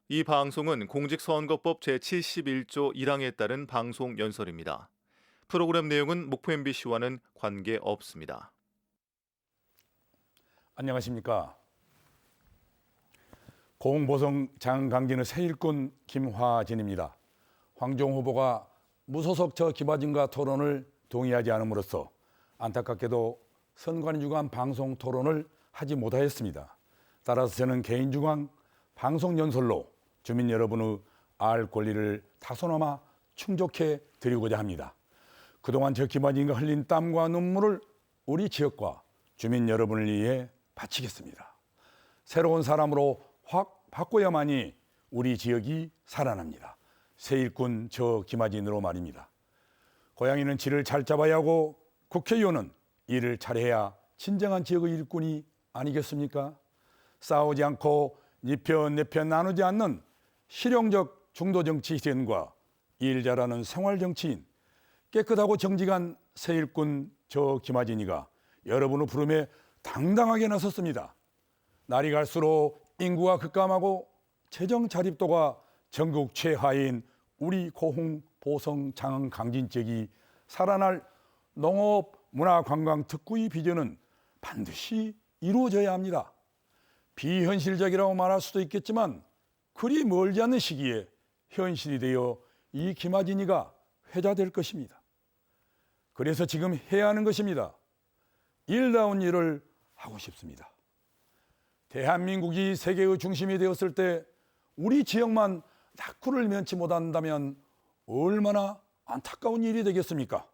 이 방송은 공직선거법 제71조 1항에 따른 방송 연설입니다. 프로그램 내용은 목포 MBC와는 관계없습니다. 안녕하십니까. 공보성 장강진의 새 일꾼 김화진입니다. 황종 후보가 무소속 저 김화진과 토론을 동의하지 않음으로써 안타깝게도 선관위 주관 방송 토론을 하지 못하였습니다. 따라서 저는 개인 주관 방송 연설로 주민 여러분의 알 권리를 다소나마 충족해 드리고자 합니다. 그동안 저 김화진과 흘린 땀과 눈물을 우리 지역과 주민 여러분을 위해 바치겠습니다. 새로운 사람으로 확 바꿔야만이 우리 지역이 살아납니다. 새 일꾼 저 김화진으로 말입니다. 고양이는 지를 잘 잡아야 하고 국회의원은 일을 잘해야 진정한 지역의 일꾼이 아니겠습니까? 싸우지 않고 네 편 내 편 나누지 않는 실용적 중도 정치 실현과 일 잘하는 생활 정치인, 깨끗하고 정직한 새 일꾼 저 김화진이가 여러분의 부름에 당당하게 나섰습니다. 날이 갈수록 인구가 급감하고 재정 자립도가 전국 최하위인 우리 고흥, 보성, 장흥, 강진 지역이 살아날 농업, 문화, 관광, 특구의 비전은 반드시 이루어져야 합니다. 비현실적이라고 말할 수도 있겠지만 그리 멀지 않는 시기에 현실이 되어 이 김화진이가 회자될 것입니다. 그래서 지금 해야 하는 것입니다. 일다운 일을 하고 싶습니다. 대한민국이 세계의 중심이 되었을 때 우리 지역만 낙후를 면치 못한다면 얼마나 안타까운 일이 되겠습니까?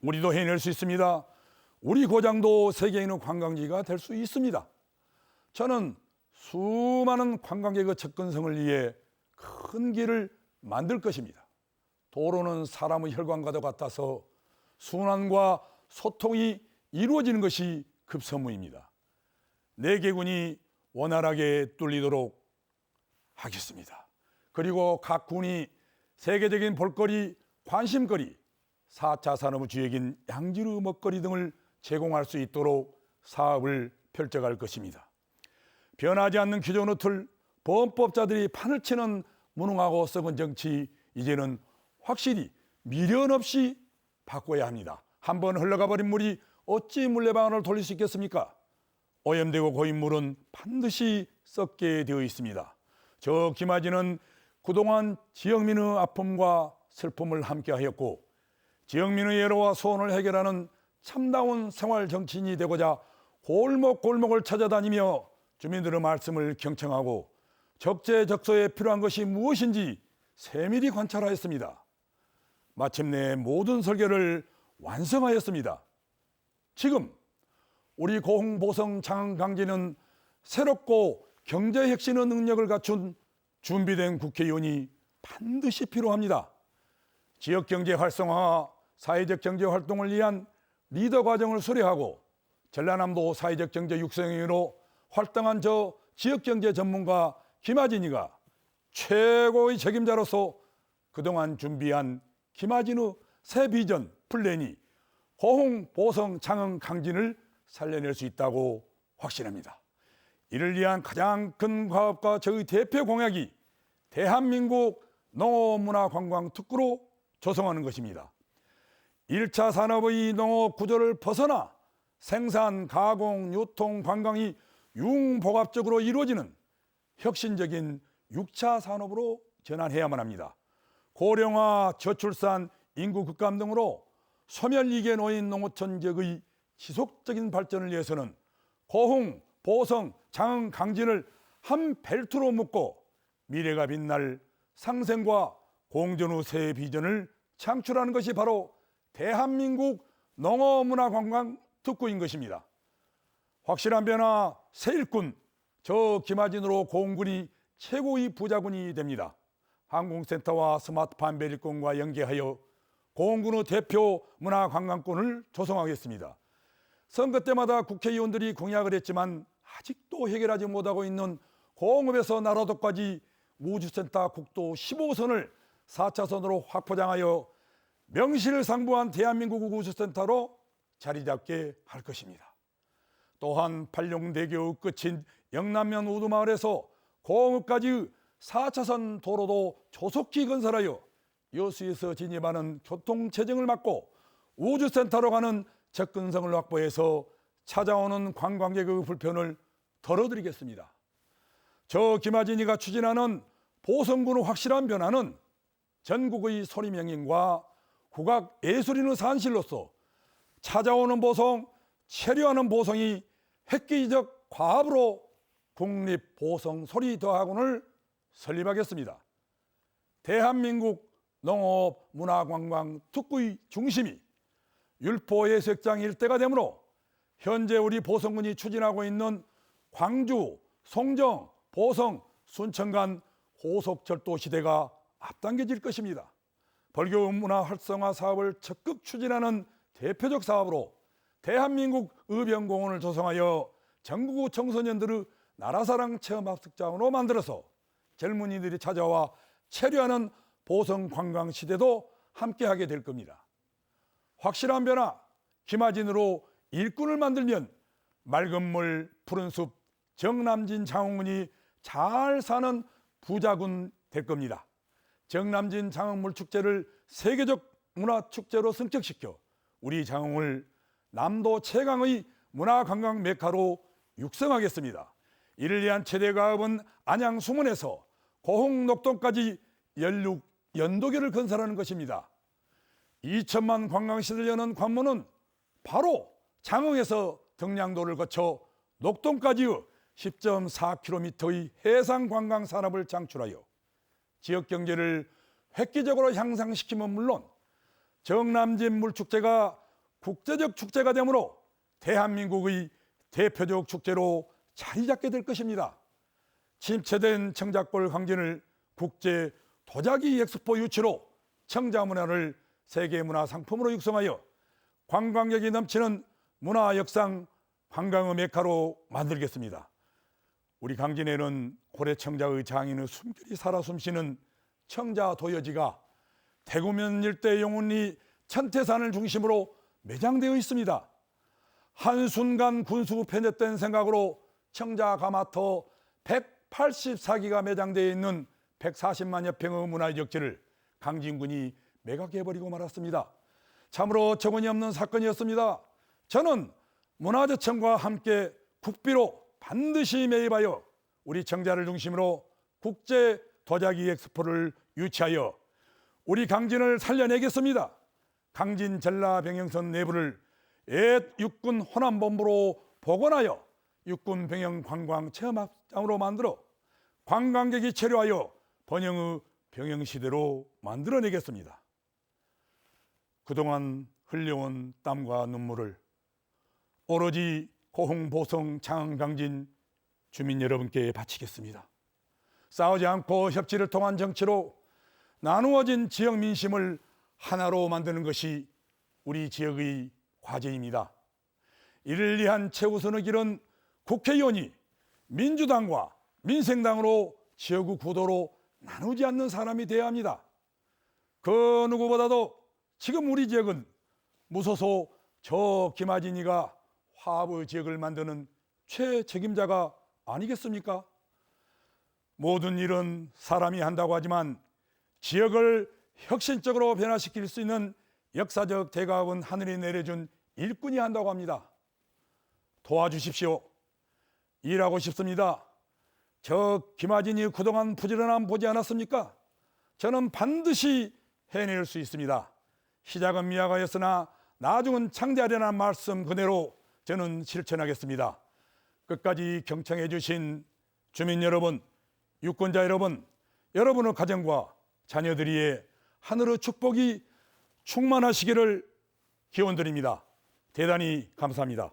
우리도 해낼 수 있습니다. 우리 고장도 세계인의 관광지가 될 수 있습니다. 저는 수많은 관광객의 접근성을 위해 큰 길을 만들 것입니다. 도로는 사람의 혈관과도 같아서 순환과 소통이 이루어지는 것이 급선무입니다. 내 개군이 원활하게 뚫리도록 하겠습니다. 그리고 각 군이 세계적인 볼거리, 관심거리, 4차 산업의 주역인 양지르 먹거리 등을 제공할 수 있도록 사업을 펼쳐갈 것입니다. 변하지 않는 기존의 틀, 범법자들이 판을 치는 무능하고 썩은 정치, 이제는 확실히 미련 없이 바꿔야 합니다. 한번 흘러가 버린 물이 어찌 물레방아를 돌릴 수 있겠습니까? 오염되고 고인 물은 반드시 썩게 되어 있습니다. 저 김화진은 그동안 지역민의 아픔과 슬픔을 함께하였고 지역민의 애로와 소원을 해결하는 참다운 생활 정치인이 되고자 골목골목을 찾아다니며 주민들의 말씀을 경청하고 적재적소에 필요한 것이 무엇인지 세밀히 관찰하였습니다. 마침내 모든 설계를 완성하였습니다. 지금 우리 고흥, 보성, 장흥, 강진은 새롭고 경제혁신의 능력을 갖춘 준비된 국회의원이 반드시 필요합니다. 지역경제 활성화와 사회적 경제 활동을 위한 리더 과정을 수료하고 전라남도 사회적 경제 육성위원으로 활동한 저 지역경제 전문가 김화진이가 최고의 책임자로서 그동안 준비한 김화진의 새 비전 플랜이 고흥, 보성, 장흥, 강진을 살려낼 수 있다고 확신합니다. 이를 위한 가장 큰 과업과 저의 대표 공약이 대한민국 농업문화관광특구로 조성하는 것입니다. 1차 산업의 농업 구조를 벗어나 생산, 가공, 유통, 관광이 융복합적으로 이루어지는 혁신적인 6차 산업으로 전환해야만 합니다. 고령화, 저출산, 인구 급감 등으로 소멸위기에 놓인 농어촌 지역의 지속적인 발전을 위해서는 고흥, 보성, 장흥, 강진을 한 벨트로 묶고 미래가 빛날 상생과 공존의 새 비전을 창출하는 것이 바로 대한민국 농어문화관광특구인 것입니다. 확실한 변화, 새 일꾼, 저 김화진으로 고흥군이 최고의 부자군이 됩니다. 항공센터와 스마트팜 매립권과 연계하여 고흥군의 대표 문화관광권을 조성하겠습니다. 선거 때마다 국회의원들이 공약을 했지만 아직도 해결하지 못하고 있는 공업에서 나라도까지 우주센터 국도 15선을 4차선으로 확포장하여 명실상부한 대한민국 우주센터로 자리 잡게 할 것입니다. 또한 팔룡대교의 끝인 영남면 우두마을에서 공업까지 4차선 도로도 조속히 건설하여 여수에서 진입하는 교통체증을 막고 우주센터로 가는 접근성을 확보해서 찾아오는 관광객의 불편을 덜어드리겠습니다. 저 김하진이가 추진하는 보성군의 확실한 변화는 전국의 소리명인과 국악예술인의 산실로서 찾아오는 보성, 체류하는 보성이 획기적 과합으로 국립보성소리대학원을 설립하겠습니다. 대한민국 농업, 문화관광, 특구의 중심이 율포해수욕장 일대가 되므로 현재 우리 보성군이 추진하고 있는 광주, 송정, 보성, 순천 간 고속철도 시대가 앞당겨질 것입니다. 벌교 문화 활성화 사업을 적극 추진하는 대표적 사업으로 대한민국 의병공원을 조성하여 전국 청소년들의 나라사랑 체험학습장으로 만들어서 젊은이들이 찾아와 체류하는 보성 관광 시대도 함께하게 될 겁니다. 확실한 변화, 김하진으로 일꾼을 만들면 맑은 물, 푸른 숲, 정남진 장흥문이 잘 사는 부자군 될 겁니다. 정남진 장흥물 축제를 세계적 문화축제로 승격시켜 우리 장흥을 남도 최강의 문화관광 메카로 육성하겠습니다. 이를 위한 최대 가업은 안양 수문에서 고흥 녹동까지 연륙 연도교를 건설하는 것입니다. 2천만 관광시를 여는 관문은 바로 장흥에서 등량도를 거쳐 녹동까지의 10.4km의 해상 관광 산업을 창출하여 지역 경제를 획기적으로 향상시키면 물론 정남진 물축제가 국제적 축제가 되므로 대한민국의 대표적 축제로 자리 잡게 될 것입니다. 침체된 청작골 강진을 국제 도자기 엑스포 유치로 청자문화를 세계문화상품으로 육성하여 관광객이 넘치는 문화역상 관광의 메카로 만들겠습니다. 우리 강진에는 고래청자의 장인의 숨결이 살아 숨쉬는 청자도여지가 대구면 일대 용운리 천태산을 중심으로 매장되어 있습니다. 한순간 군수 편협된 생각으로 청자가마터 184기가 매장되어 있는 140만여 평의 문화적 지를 강진군이 매각해버리고 말았습니다. 참으로 저번이 사건이었습니다. 저는 문화재청과 함께 국비로 반드시 매입하여 우리 청자를 중심으로 국제 도자기 엑스포를 유치하여 우리 강진을 살려내겠습니다. 강진 전라병영선 내부를 옛 육군 호남본부로 복원하여 육군 병영 관광 체험학장으로 만들어 관광객이 체류하여 번영의 병영시대로 만들어내겠습니다. 그동안 흘려온 땀과 눈물을 오로지 고흥, 보성, 장흥, 강진 주민 여러분께 바치겠습니다. 싸우지 않고 협치를 통한 정치로 나누어진 지역 민심을 하나로 만드는 것이 우리 지역의 과제입니다. 이를 위한 최우선의 길은 국회의원이 민주당과 민생당으로 지역의 구도로 나누지 않는 사람이 되어야 합니다. 그 누구보다도 지금 우리 지역은 무소속 저 김하진이가 화합의 지역을 만드는 최책임자가 아니겠습니까? 모든 일은 사람이 한다고 하지만 지역을 혁신적으로 변화시킬 수 있는 역사적 대가업은 하늘이 내려준 일꾼이 한다고 합니다. 도와주십시오. 일하고 싶습니다. 저 김하진이 그동안 부지런함 보지 않았습니까? 저는 반드시 해낼 수 있습니다. 시작은 미약하였으나 나중은 창대하리라는 말씀 그대로 저는 실천하겠습니다. 끝까지 경청해 주신 주민 여러분, 유권자 여러분, 여러분의 가정과 자녀들이의 하늘의 축복이 충만하시기를 기원드립니다. 대단히 감사합니다.